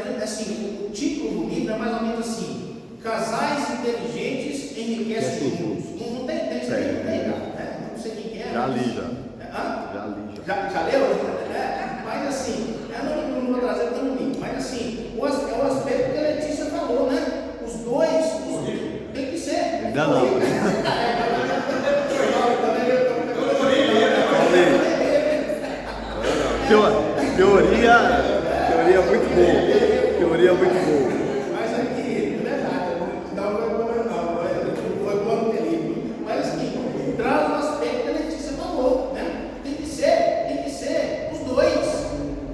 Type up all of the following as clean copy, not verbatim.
Mas assim, o título do livro é mais ou menos assim: Casais inteligentes enriquecem juntos. Não tem isso aí, não tem, né? Não sei quem que é. Já li, já. Hã? Já li. Já leu? Mas assim, eu não vou trazer porque eu não li. Mas assim, é o aspecto que a Letícia falou, né? Os dois tem que ser. Ainda não. Teoria muito boa. Teoria muito boa. Mas aqui, não é nada. Não foi bom ter livro. Mas assim, traz o aspecto que a Letícia falou, né? Tem que ser os dois.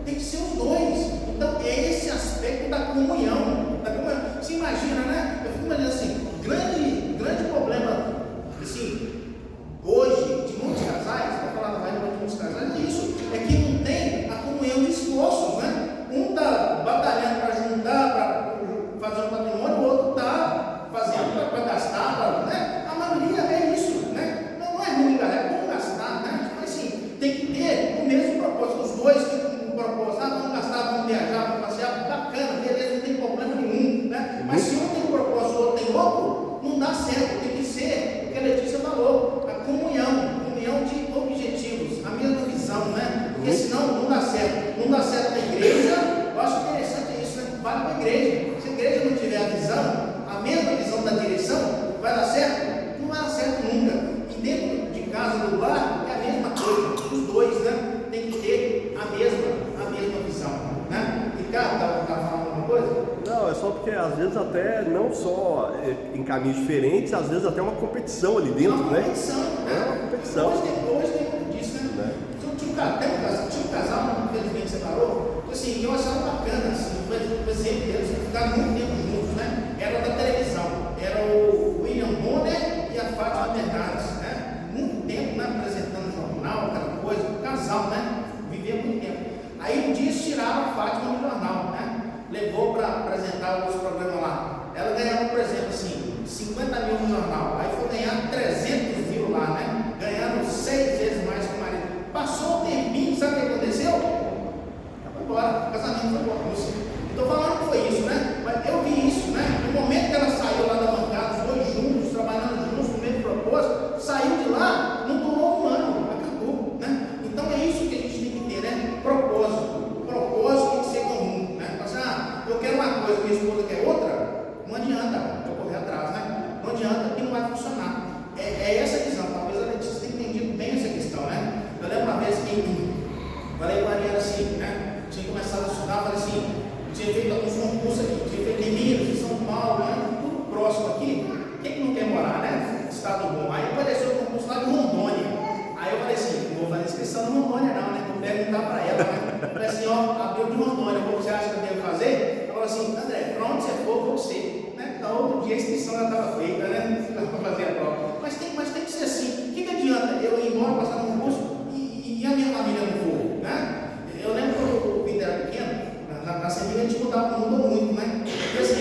Tem que ser os dois. Então, é esse aspecto da comunhão. Você imagina, né? Eu fico imaginando assim, grande problema, assim, hoje, de muitos casais, para falar da raiva de muitos casais, é isso, é que não tem a comunhão de esforços, né? Um está batalhando para juntar, para fazer um patrimônio, o outro está fazendo para gastar, né? A maioria é isso, né? Não é ruim, galera, é bom gastar, né? Mas sim, tem que ter o mesmo propósito, os dois têm um propósito, vamos gastar, vamos viajar, vamos passear, bacana, beleza, não tem problema nenhum, né? Mas se um tem um propósito, o outro tem outro, não dá certo, tem que ser o que a Letícia falou, a comunhão de objetivos, a mesma visão, né? Porque senão não dá certo. Não dá certo na igreja. Eu acho interessante isso, né? Vale para a igreja. Se a igreja não tiver a visão, a mesma visão da direção, vai dar certo? Não vai dar certo nunca. E dentro de casa, do lar, é a mesma coisa. Os dois, né? Tem que ter a mesma visão, né? Ricardo, tá falando alguma coisa? Não, é só porque às vezes até não só em caminhos diferentes, às vezes até uma competição ali dentro, uma né? Competição, né? É uma competição. Hoje tem muito disso, né? Tinha um casal, infelizmente separou, assim, eu achava bacana, assim, o exemplo deles, ficaram muito tempo juntos, né? Era da televisão, era o William Bonner e a Fátima Bernardes, né? Muito tempo, né? Apresentando jornal, aquela coisa, um casal, né? Vivia muito tempo. Aí um dia tiraram a Fátima do jornal, né? Levou para apresentar os programas lá. Ela ganhava, por exemplo, assim, 50 mil no jornal, aí foi ganhar 300 mil lá, né? Ganhando 6 vezes mais que o marido. Passou um tempinho, sabe o que aconteceu? Foi embora, o casamento foi embora. Estou falando que foi isso, né? Mas eu vi isso, né? No momento que ela saiu lá da bancada, os dois juntos, trabalhando juntos, no mesmo propósito, saiu de lá, não durou um ano, acabou, né? Então é isso que a gente tem que ter, né? Propósito. O propósito tem que ser comum, né? Eu quero uma coisa, minha esposa quer outra, não adianta eu correr atrás, né? Não adianta, porque não vai funcionar. É essa visão, talvez a Letícia tenha entendido bem essa questão, né? Eu lembro uma vez que falei com a Ariana assim, né? Tinha começado a estudar, falei assim, tinha feito alguns concursos aqui, tinha feito em Minas, em São Paulo, né? Tudo próximo aqui. Quem que não quer morar, né? Estado bom. Aí apareceu o concurso lá de Rondônia. Aí eu falei assim, não vou fazer inscrição no Rondônia não, né? Vou perguntar para ela, né? Eu falei assim, ó, abriu de Rondônia, o que você acha que eu devo fazer? Ela falou assim, André, para onde você for, você, né? Então outro dia a inscrição já estava feita, né? Para fazer a prova. Mas tem que ser assim. O que adianta eu ir embora, passar no concurso e a minha família não for, né? Eu lembro quando o Vitor era pequeno, na semana a gente mudou muito, né? E assim,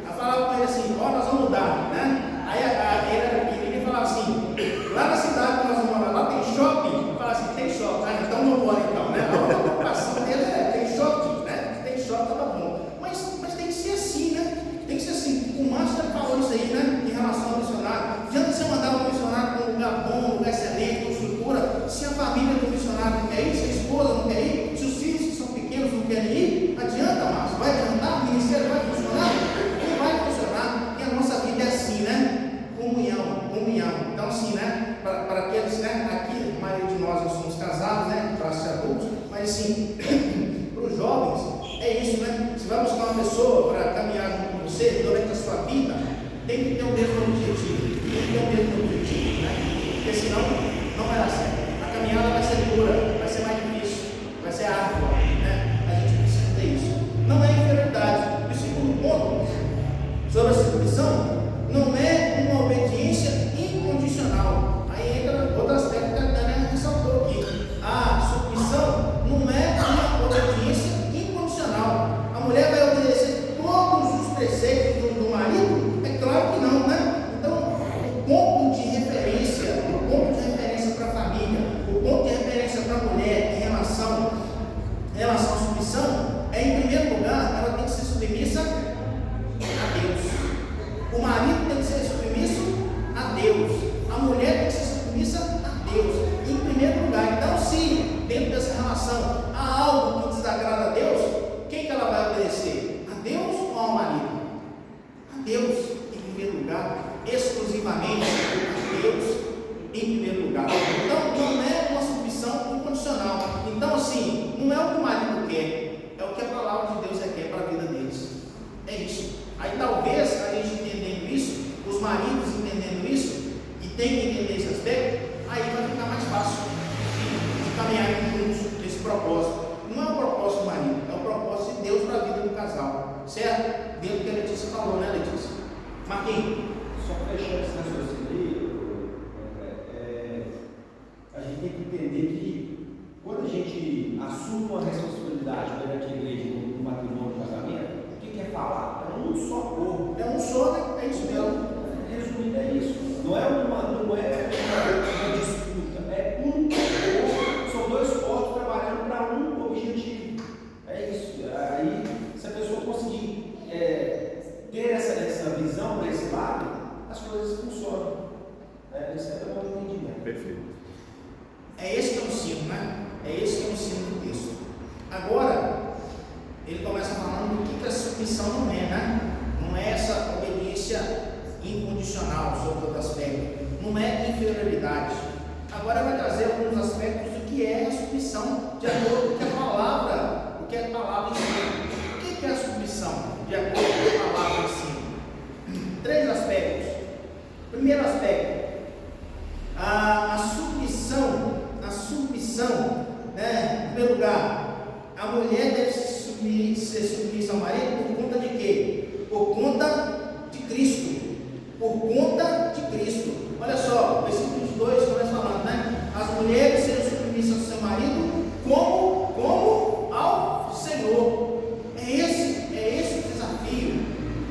eu falava com ele assim, ó, nós vamos mudar, né? Aí ele era pequeno e falava assim, lá na cidade que nós vamos morar, lá tem shopping? Eu falava assim, tem shopping, ah, então vamos embora então, né? A preocupação dele tem shopping, né? Tem shopping, tava bom. Mas tem que ser assim, né? Tem que ser assim. O Márcio já falou isso aí, né? Em relação ao missionário. Adianta você mandar um missionário para um lugar bom, um lugar excelente, com estrutura, se a família do missionário não quer ir, se a esposa não quer ir, se os filhos que são pequenos não querem ir, adianta, Márcio? Vai adiantar? O ministério vai funcionar? Não vai funcionar, porque a nossa vida é assim, né? Comunhão. Então, assim, né? Para aqueles, né? Aqui, a maioria de nós somos casados, né? Para ser adultos, mas assim, para os jovens, é isso, né? Você vai buscar uma pessoa para caminhar junto com você durante a sua vida, tem que ter o mesmo objetivo. Né? Porque senão não vai dar certo. A caminhada vai ser dura, vai ser mais difícil, vai ser árdua, né? A gente precisa ter isso. Não é inferioridade. E o segundo ponto sobre a submissão não é uma obediência incondicional. Aí entra outro aspecto que a Tânia ressaltou aqui. A submissão não é uma obediência incondicional. A mulher vai obedecer todos os preceitos do marido? É claro que não, né? Então, o ponto de referência para a família, o ponto de referência para a mulher em relação à submissão é, em primeiro lugar, ela tem que ser tem que entender esse aspecto, aí vai ficar mais fácil de caminhar juntos nesse propósito. Não é o propósito do marido, é o propósito de Deus para a vida do casal, certo? Dentro do que a Letícia falou, né, Letícia? Marquinhos. Só fechando esse raciocínio aí, a gente tem que entender que quando a gente assume uma responsabilidade perante a igreja no matrimônio, no casamento, o que é falar? É um só corpo. É um só, né? É isso mesmo. Resumindo, é isso. Não é uma disputa, é um corpo, são dois corpos trabalhando para um objetivo. É isso. Aí, se a pessoa conseguir ter essa visão para esse lado, as coisas funcionam. Esse é o meu entendimento. Perfeito. É esse que é o ensino, né? É esse que é o ensino do texto. Agora, ele começa falando do que a submissão não é, né? Não é essa obediência incondicional sobre todo aspecto. Não é inferioridade. Agora vai trazer alguns aspectos do que é a submissão, de acordo com o que a palavra ensina. O que é a submissão? De acordo com o que a palavra ensina. 3 aspectos. Primeiro aspecto, a submissão, né? Em primeiro lugar, a mulher deve ser submissa ao marido por conta de quê? Por conta de Cristo. Por conta de Cristo. Olha só, versículo 2 começa falando, né? As mulheres serão submissas ao seu marido como ao Senhor. É esse o desafio.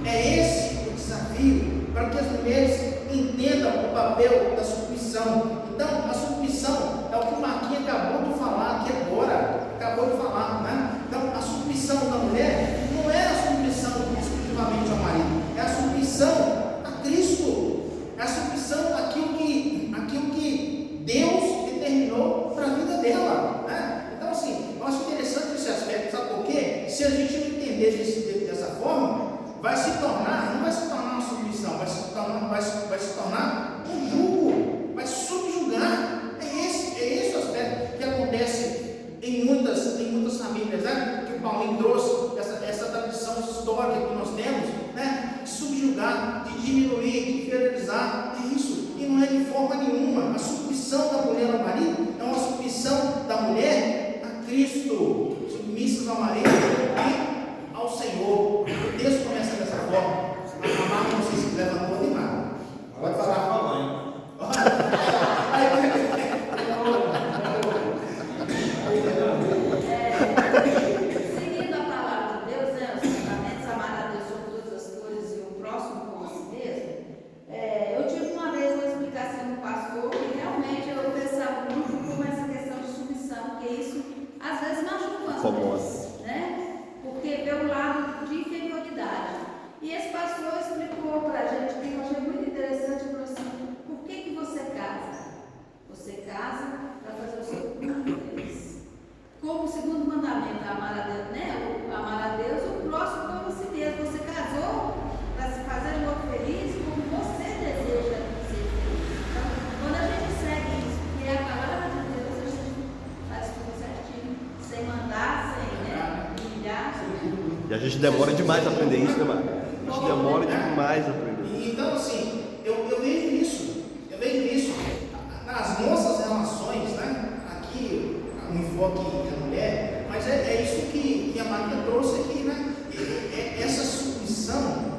É esse o desafio para que as mulheres entendam o papel da submissão. Então, a submissão é o que o Marquinhos acabou de falar aqui agora. Acabou de falar, né? Então, a submissão da mulher não é a submissão exclusivamente ao marido, é a submissão a Cristo. É a submissão àquilo que Deus determinou para a vida dela, né? Então, assim, eu acho interessante esse aspecto, sabe por quê? Se a gente não entender dessa forma, não vai se tornar uma submissão, vai se tornar um jugo, vai subjugar. É esse o aspecto que acontece em muitas famílias, né? Que o Paulinho trouxe, essa tradição histórica que nós temos, né? De subjugar, de diminuir, de inferiorizar, é isso, e não é de forma nenhuma. A submissão da mulher ao marido é uma submissão da mulher a Cristo, submissas ao marido e ao Senhor. O texto começa dessa forma. A Marta, não sei se levantou ou nada. Pode falar, hein? Seguindo a palavra de Deus, né, os mandamentos, amar a Deus sobre todas as coisas e o próximo como a si mesmo, eu tive uma vez uma explicação do pastor que realmente eu pensava muito como essa questão de submissão, porque isso às vezes machuca as pessoas, né? Porque vê o lado de inferioridade. E esse pastor explicou para a gente, que eu achei muito interessante, ele falou assim: por que você casa? Você casa para fazer o seu culto feliz. Como o segundo mandamento, amar a Deus, né? Amar a Deus, o próximo como a si mesmo. Você casou para se fazer o outro feliz como você deseja ser feliz. Então, quando a gente segue isso, que é a palavra de Deus, a gente faz tudo certinho, sem mandar, sem humilhar. E a gente demora demais a aprender isso, né, Marcos? A gente demora demais a aprender. Então, assim, eu vejo isso nas nossas relações, né? Aqui, o enfoque da mulher, mas é isso que a Maria trouxe aqui, né? Essa submissão,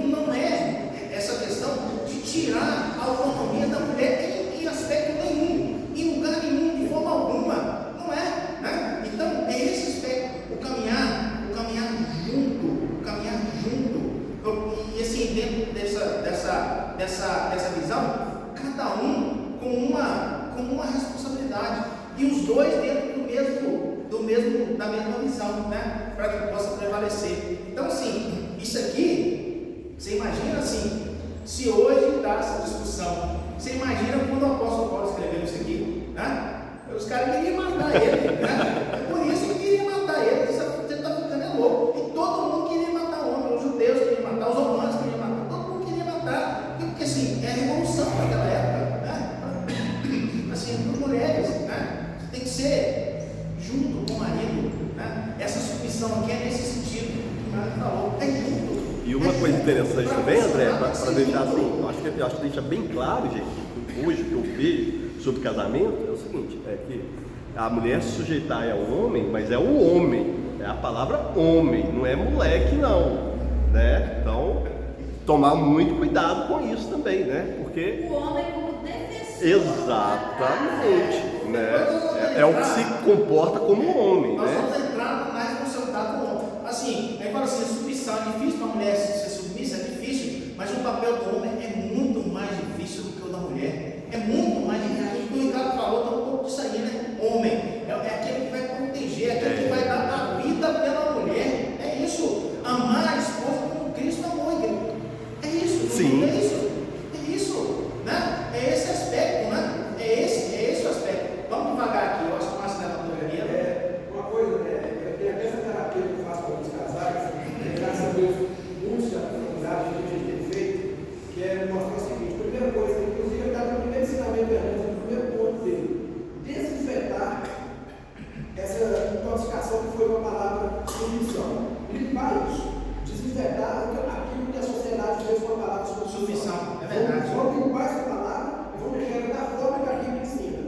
não é essa questão de tirar a autonomia da mulher em aspecto nenhum, em lugar nenhum, de forma alguma, não é, né? Então, é esse aspecto, o caminhar junto, e assim, dentro dessa visão, cada um com uma responsabilidade, e os dois dentro da mesma visão, né? Para que possa prevalecer. Então, assim, isso aqui, você imagina assim, se hoje dá essa discussão, você imagina quando o apóstolo Paulo escreveu isso aqui, né? Os caras queriam matar ele, né? É por isso que queriam matar ele. Você está ficando louco. E todo mundo queria matar o homem. Os judeus queriam matar, os romanos queriam matar, todo mundo queria matar. Porque assim, é a revolução naquela época, né? Assim, para mulheres, né? Tem que ser junto com o marido, né? Essa submissão aqui é nesse sentido que o marido falou, é junto. E uma coisa interessante também, André, para deixar assim, eu acho que deixa bem claro, gente, hoje, que eu vejo sobre casamento, é o seguinte, é que a mulher se sujeitar ao homem, mas é o homem, é a palavra homem, não é moleque não, né? Então, tomar muito cuidado com isso também, né? Porque... O homem como defensor. Exatamente, né? É o que se comporta como homem, Nós né? vamos entrar na responsabilidade do homem. Assim, aí fala assim, submissão é difícil para a mulher ser submissa, é difícil, mas o papel do homem é muito mais difícil do que o da mulher. É muito mais difícil. O que o Ricardo falou, está um pouco disso aí, né? Homem é aquele que vai proteger, é aquele que vai dar a vida pela mulher. É isso. Amar a esposa como Cristo amou a igreja. É isso. Sim. É isso. É isso. Né? É esse aspecto, né? É esse o aspecto. Vamos devagar aqui. Eu acho que o Márcio levantou a linha. Uma coisa, tem até essa terapia que eu faço para os casais, graças a Deus, muitos já a gente tem feito, que é mostrar o seguinte: a primeira coisa, inclusive, eu estava no primeiro ensinamento no primeiro ponto dele, desinfetar essa intoxicação que foi com a palavra submissão. Limpar isso, desinfetar aquilo que a sociedade fez com a palavra submissão. É verdade. Vamos limpar essa palavra e vamos deixar ela da forma que a Bíblia ensina.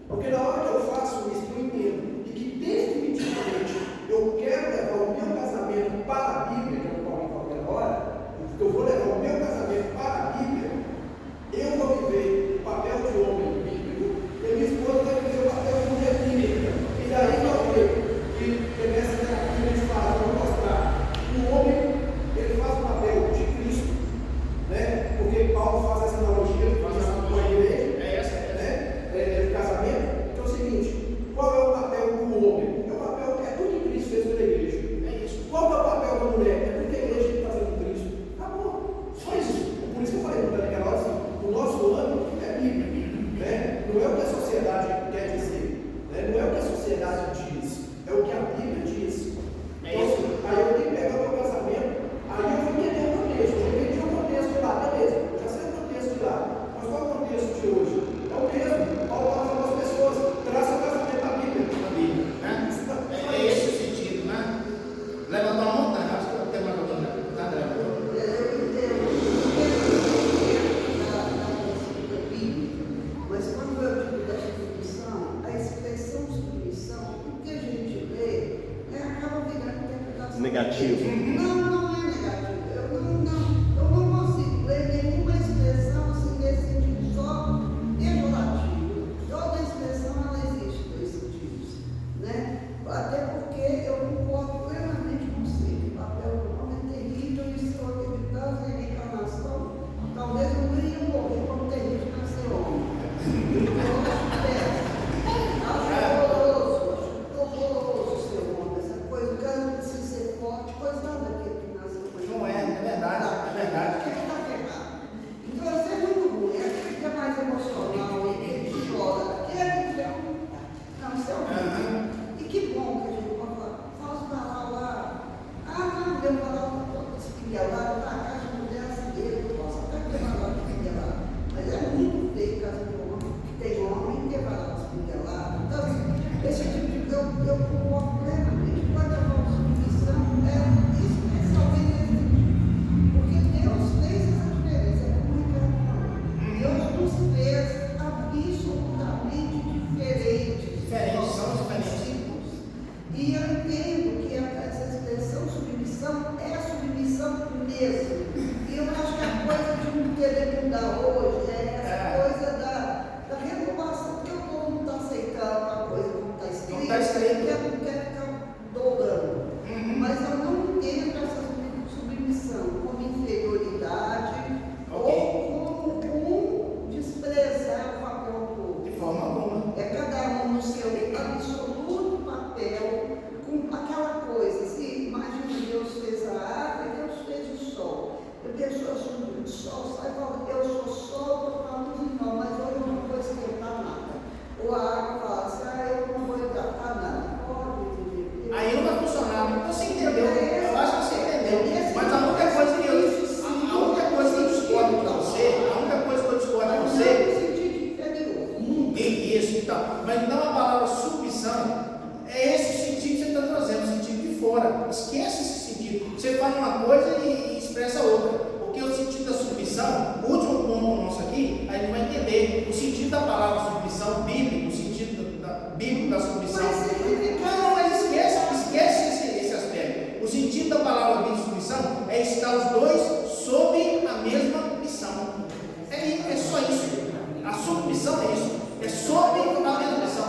Porque na hora que eu faço isso, eu entendo e que definitivamente eu quero levar o meu casamento para a Bíblia, que eu falo em qualquer hora, porque eu vou levar o meu casamento para a Bíblia, eu vou viver o papel de homem bíblico e minha esposa vai viver o papel de mulher bíblica. E daí nós vemos que nessa terapia a gente fala, vamos mostrar, o homem ele faz o papel de Cristo, né? Porque Paulo faz essa analogia com a igreja, né? Do casamento. Então é o seguinte: qual é o papel do homem? É tudo que Cristo fez pela igreja. É isso. Qual é o papel da mulher? É tudo que a igreja está fazendo com Cristo. Acabou. Só isso. Por isso que eu falei naquela hora assim: o nosso âmbito é bíblico, né? Não é o que a sociedade quer dizer, né? Não é o que a sociedade diz, é o que a Bíblia diz. Então, aí eu tenho que pegar o meu casamento, aí eu vou entender o contexto. Eu entendi o contexto de lá, beleza, já sei o contexto de lá. Mas qual é o contexto de hoje? É o mesmo. Paulo fala para as pessoas: traz seu casamento à Bíblia. Né? É esse o sentido, né? Levantar uma montanha, acho que eu tenho mais alguém, né? Tá, André? Mas quando eu digo da submissão, a expressão submissão, o que a gente lê, acaba virando interpretação Negativo. Não é negativo. Eu não consigo ler nenhuma expressão assim nesse sentido só pejorativo. Toda expressão ela existe em dois sentidos, né? Até porque eu concordo plenamente com você que o papel do homem é terrível e estou acreditando em reencarnação. Talvez eu não ia morrer como terrível nascer homem. Eu acho horroroso ser homem, essa coisa, o cara não precisa ser forte, coisa nada daquele que nasceu. Não é verdade, é verdade. Aquele está ferrado. Então isso é muito ruim, é aquele que é mais emocional, aquele que chora, aquele que é não, isso é horrível. E que bom que a gente pode falar, faz o canal lá, não, meu canal está todo espinguelado, tá, a casa de mulher assim dele, eu posso até ter canal espinguelado, mas é muito feio casa de homem, que tem homem que é canal espinguelado. Então, esse tipo de eu concordo plenamente. Quando eu falo submissão, especialmente nesse tipo, porque Deus fez essa diferença, é como o Ricardo falou. Deus nos fez absolutamente diferentes. São diferentes. E eu entendo que essa expressão submissão é submissão mesmo. E eu acho que a coisa de não querer mudar hoje é essa coisa da renovação, porque o povo não está aceitando a coisa como está escrito. Não está escrito. Não quer ficar dobrando. Mas eu não entendo essa submissão como inferioridade ou como desprezar o papel do outro. De forma alguma. É cada um no seu absoluto papel, com aquela coisa, assim, imagina, Deus fez a água e Deus fez o sol. Eu penso assim, o sol sai e fala, eu sou sol, estou falando não, mas hoje eu não vou esquentar nada. Ou a água fala assim, eu não vou hidratar nada. Aí não vai funcionar, mas você entendeu. Eu acho que você entendeu. Mas a única coisa que eu discordo com você, não tem isso e tal. Mas não a palavra submissão, é esse sentido que você está trazendo, o sentido de fora. Esquece esse sentido. Você fala uma coisa e expressa outra. Porque o sentido da submissão, o último ponto nosso aqui, a gente vai entender. O da palavra submissão bíblico, o sentido bíblico da submissão. Mas esquece esse aspecto. O sentido da palavra bíblica de submissão é estar os dois sob a mesma missão. É só isso. A submissão é isso. É sob a mesma missão.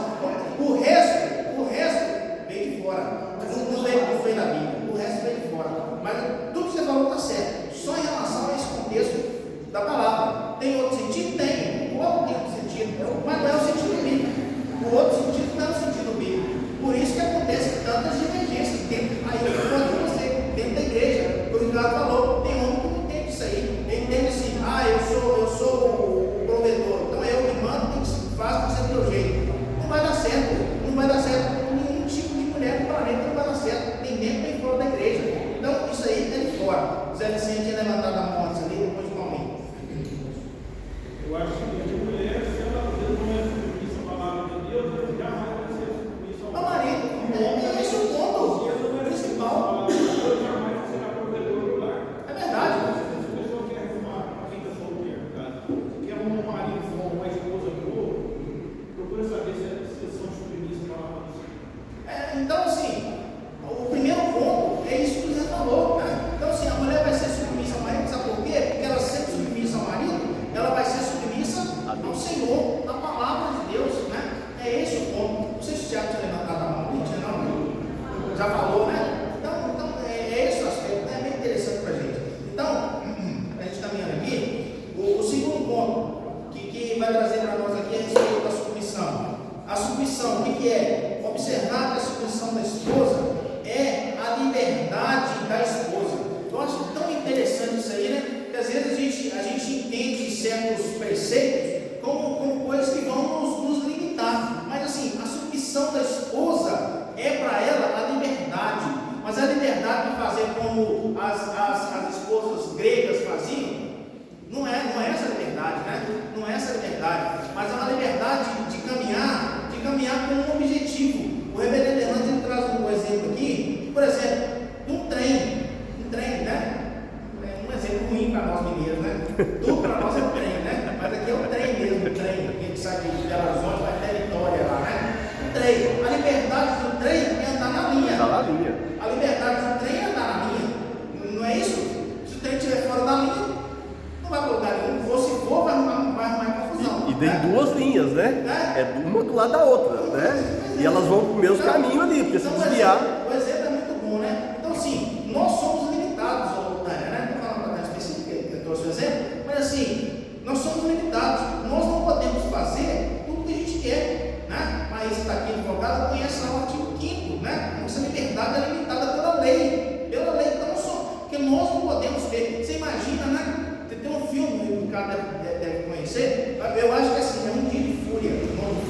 O resto veio de fora. Não veio da Bíblia. O resto veio de fora. Mas tudo que você falou está certo. Só em relação a esse contexto da palavra. Tem outro sentido? Tem. O outro tem outro sentido. Mas não é o sentido bíblico. O outro sentido não é o sentido bíblico. Por isso que acontece tantas divergências dentro da igreja. O Ricardo falou, tem homem que não entende isso aí. Ele entende assim, eu sou o provedor, então eu que mando, tem que fazer do seu jeito. Não vai dar certo. Não vai dar certo com nenhum tipo de mulher no planeta, não vai dar certo. Nem dentro nem fora da igreja. Então isso aí é de fora. Zé Vicente ia levantar a mão antes ali, depois de Palmeiras. Eu acho que a mulher, se ela não é submissa à palavra de Deus, ela jamais vai ser submissa ao marido. É esse o ponto principal. Deus jamais será provedor do lar. É verdade. Se a pessoa quer arrumar uma vida solteira, quer arrumar um marido bom, uma esposa boa, procura saber se são submissas à palavra de Deus. Então, assim, o primeiro ponto é isso que o Zé falou. Né? Então, assim, a mulher vai ser submissa ao marido, sabe por quê? Porque ela sendo submissa ao marido, ela vai ser submissa ao Senhor, à palavra de Deus. Né? É esse o ponto. Não sei se o Tiago tinha levantado a mão, não, já falou, né? Então é esse o aspecto, né? É bem interessante para a gente. Então, a gente caminhando aqui, o segundo ponto que vai trazer para nós aqui é a respeito da submissão. A submissão, o que é? Observar que a submissão da esposa é a liberdade da esposa. Eu acho tão interessante isso aí, né? Que às vezes a gente entende certos preceitos como coisas que vão nos limitar. Mas assim, a submissão da esposa é para ela a liberdade. Mas a liberdade de fazer como as esposas gregas faziam, não é essa liberdade, né? Não é essa liberdade. Mas é uma liberdade de caminhar com um objetivo. O reverendo Hernandes traz um exemplo aqui, por exemplo, de um trem, né? É um exemplo ruim para nós mineiros, né? Tudo para nós é trem, né? Mas aqui é o trem mesmo, o trem, que sai de Belo Horizonte, vai até Vitória lá, né? O trem. A liberdade do trem é andar na linha. Está na linha. A liberdade do trem é andar na linha. Não é isso? Se o trem estiver fora da linha, não vai colocar nenhum. Ou se for, vai arrumar confusão. E tem duas linhas, né? É uma do lado da outra, né? E elas vão pro mesmo caminho ali, porque se desviar. O exemplo é muito bom, né? Então, assim, nós somos limitados, Tânia, né? Não falando para a específica que eu trouxe o exemplo, mas assim, nós somos limitados. Nós não podemos fazer tudo que a gente quer, né? Mas está aqui advogado, conhece o artigo 5º, né? Nossa liberdade é limitada pela lei. Pela lei, então, porque nós não podemos ter. Você imagina, né? Tem um filme que o cara deve conhecer, eu acho que assim, é Um Dia de Fúria.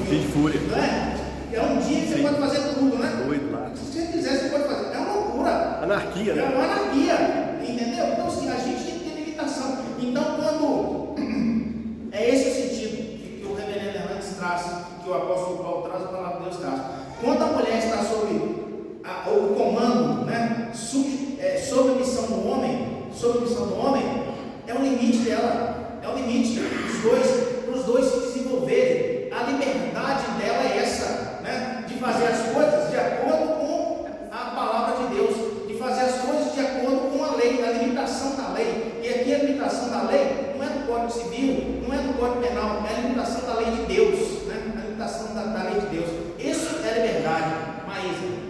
Dia de Fúria. Não é? É um dia que você pode fazer tudo, né? Doido lá. Se você quiser, você pode fazer. É uma loucura. Anarquia, É né? uma anarquia. Entendeu? Então, assim, a gente tem que ter limitação. Então, quando é esse o sentido que o reverendo Hernandes traz, que o apóstolo Paulo traz, a palavra de Deus traz. Quando a mulher está sob o comando, né? Sob a missão do homem, é o limite dela. É o limite para os dois se desenvolverem. A liberdade dela é essa, né? De fazer as coisas de acordo com a palavra de Deus, de fazer as coisas de acordo com a lei, a limitação da lei. E aqui a limitação da lei não é do Código Civil, não é do Código Penal, é a limitação da lei de Deus, né? A limitação da lei de Deus. Isso é liberdade, Maísa.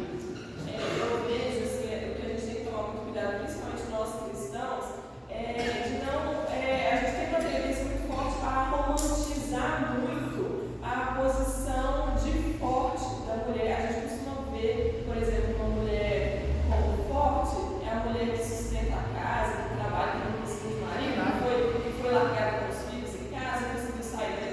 Eu vejo assim, o que a gente tem que tomar muito cuidado, principalmente nós cristãos, de não, a gente tem uma tendência muito forte a romantizar muito a posição de forte da mulher. A gente costuma ver, por exemplo, uma mulher como forte, é a mulher que sustenta a casa, que trabalha, que não precisa de marido, que foi largada com os filhos em casa, conseguiu sair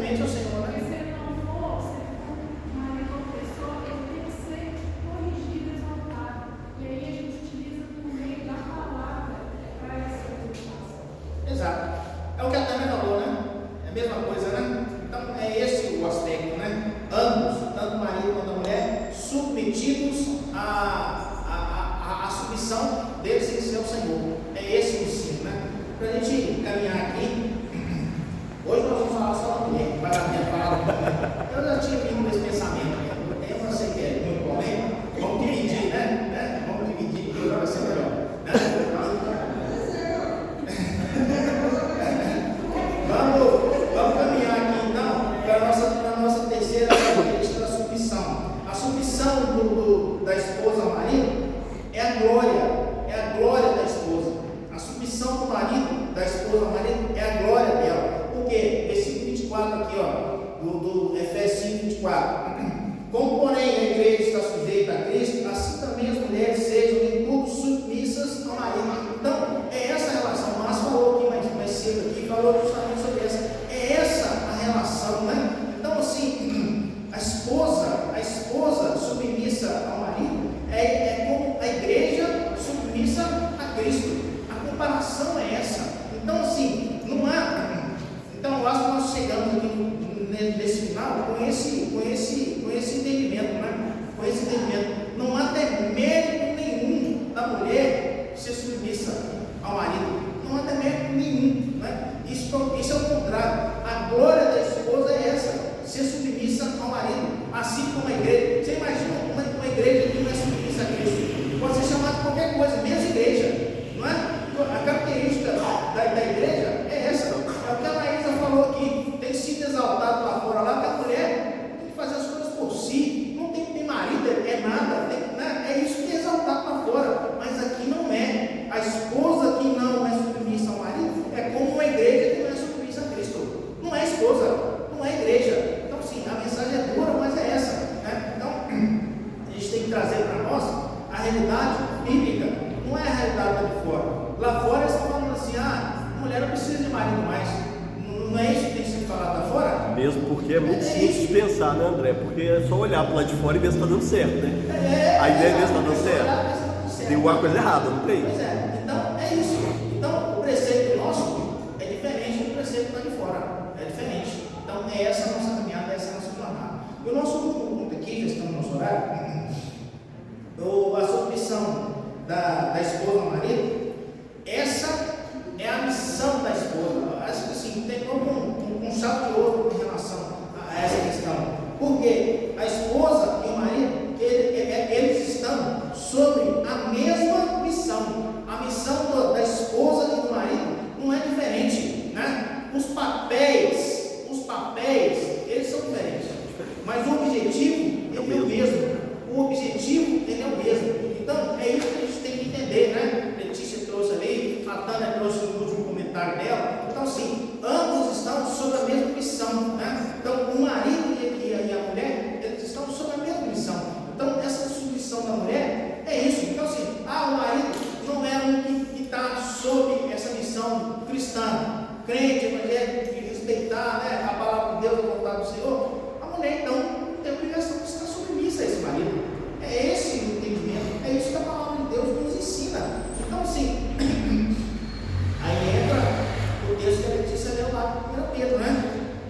temente ao Senhor, né? Se ele não for, se ele for um marido ou pessoa, ele tem que ser corrigido, exaltado. E aí a gente utiliza por meio da palavra para essa educação. Exato. É o que a Tânia falou, né? É a mesma coisa, né? Então é esse o aspecto, né? Ambos, tanto o marido quanto a mulher, submetidos à submissão deles em seu Senhor. É esse o ensino, né? Para a gente caminhar aqui, hoje nós vamos falar só da mulher, vai dar tempo para falar. Eu já tinha vindo nesse pensamento, né? Eu não sei que é muito problema, vamos dividir, né? Vamos dividir, que vai ser melhor. Né? Vamos caminhar aqui então para a nossa terceira característica da submissão. A submissão da esposa ao marido é a glória da esposa. A submissão do marido, da esposa ao marido, é a glória dela. Por quê? Versículo 24 aqui, ó, do Efésios 5, 24. Como, porém, a igreja está sujeita a Cristo, assim também as mulheres sejam em tudo submissas ao marido. Então, é essa a relação. O Márcio falou aqui mais cedo aqui, falou justamente sobre essa. É essa a relação, né? Então, assim, a esposa submissa ao marido é como a igreja submissa a Cristo. A comparação é essa. Então, assim, não há. Então, eu acho que nós chegamos aqui nesse final com esse entendimento, né? Com esse entendimento. Não há demérito nenhum da mulher ser submissa ao marido. Não há demérito nenhum, né? Isso é o contrário. A glória da esposa é essa, ser submissa ao marido, assim como a igreja. Você imagina uma igreja que não é submissa a Cristo? Pode ser chamada de qualquer coisa, menos igreja, não é? A característica da igreja é essa. É o que a Maísa falou aqui, tem sido exaltado lá fora, lá que a mulher tem que fazer as coisas por si, não tem que ter marido, é nada, né? É isso que é exaltado lá fora, mas aqui não é. A esposa que não é submissa ao marido é como uma igreja que não é submissa a Cristo. Não é esposa, não é igreja. Então, sim, a mensagem é dura, mas é essa, né? Então, a gente tem que trazer para nós a realidade bíblica, não é a realidade lá de fora. Lá fora eles estão falando assim: a mulher não precisa de marido mais. Não é isso que tem que ser falado lá fora? Mesmo porque é muito simples de pensar, né, André? Porque é só olhar para lá de fora e ver se está dando certo, né? A ideia é ver se está dando certo. Tem alguma coisa errada, não tem? Pois é, então é isso. Então o preceito nosso é diferente do preceito lá de fora. É diferente. Então é essa a nossa caminhada, essa a nossa jornada. E o nosso último ponto aqui, já estamos no nosso horário, a submissão da esposa ao marido, essa é a missão da esposa. Acho que assim, tem um chave de ouro em relação a essa questão. Porque a esposa e o marido, eles estão sobre a mesma missão. A missão da esposa e do marido não é diferente, né? Os papéis, eles são diferentes. Mas o objetivo, ele é o mesmo. O objetivo, ele é o mesmo. Então, é isso que a gente tem que entender, né? Letícia trouxe ali, a Tânia trouxe no último comentário dela. Então, assim, ambos estão sob a mesma missão, né? Então, o marido e a mulher, eles estão sob a mesma missão. Então, essa submissão da mulher é isso. Então, assim, o marido não é um que está sob essa missão cristã, crente, evangélico, de respeitar, né, a palavra de Deus, a vontade do Senhor. A mulher, então, tem a obrigação de estar submissa a esse marido. É esse o entendimento, é isso que a palavra de Deus nos ensina. Então, assim, aí entra o texto que a Letícia leu lá em 1 Pedro, né?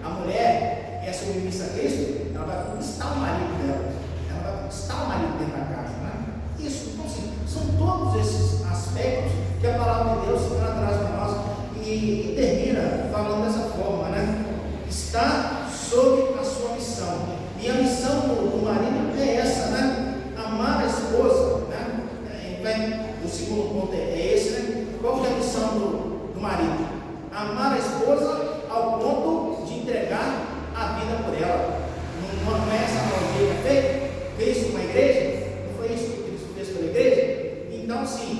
A mulher é submissa a Cristo, ela vai conquistar o marido dela, ela vai conquistar o marido dentro da casa, né? Isso, então, assim, são todos esses aspectos que a palavra de Deus traz para nós e termina falando dessa forma, né? Está sob a sua missão. E a missão do marido é essa, né? Amar a esposa, né? O segundo ponto é esse, né? Qual que é a missão do marido? Amar a esposa ao ponto de entregar a vida por ela. Não é essa analogia que é feita? Cristo com a igreja? Não foi isso que Cristo fez pela igreja? Então, sim,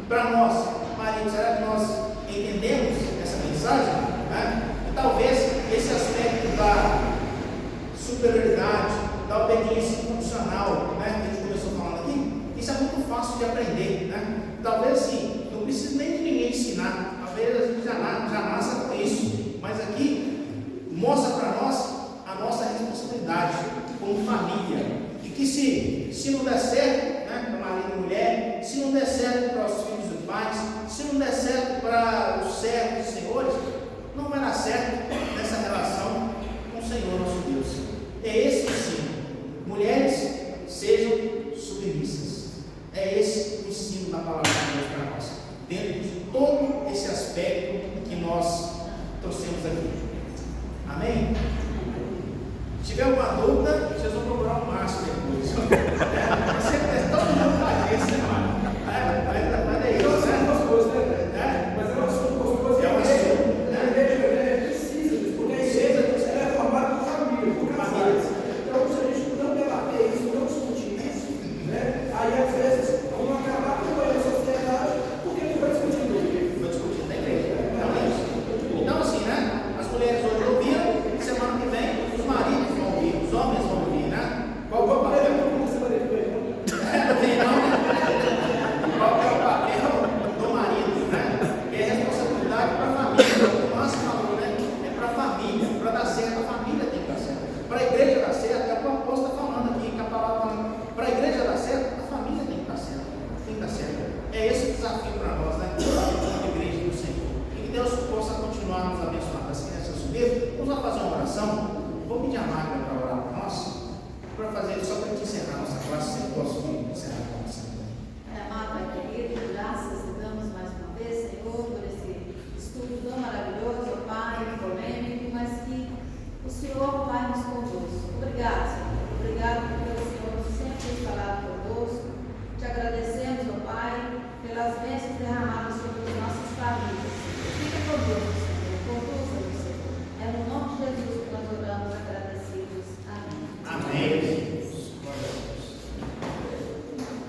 para nós, marido, será que nós entendemos essa mensagem? Né? E talvez esse aspecto da superioridade, da obediência incondicional, né, que a gente começou falando aqui, isso é muito fácil de aprender, né? Talvez sim, não precisa nem de ninguém ensinar, talvez a gente já nasça com isso, mas aqui mostra para nós como família. De que se não der certo, né, para marido e mulher, se não der certo para os filhos e pais, se não der certo para os servos e senhores, não vai dar certo nessa relação com o Senhor nosso Deus. É esse o ensino. Mulheres, sejam submissas. É esse o ensino da palavra de Deus para nós, dentro de todo esse aspecto que nós trouxemos aqui. Amém? Se tiver alguma dúvida, vocês vão procurar o Márcio depois. Todo mundo faz isso, né?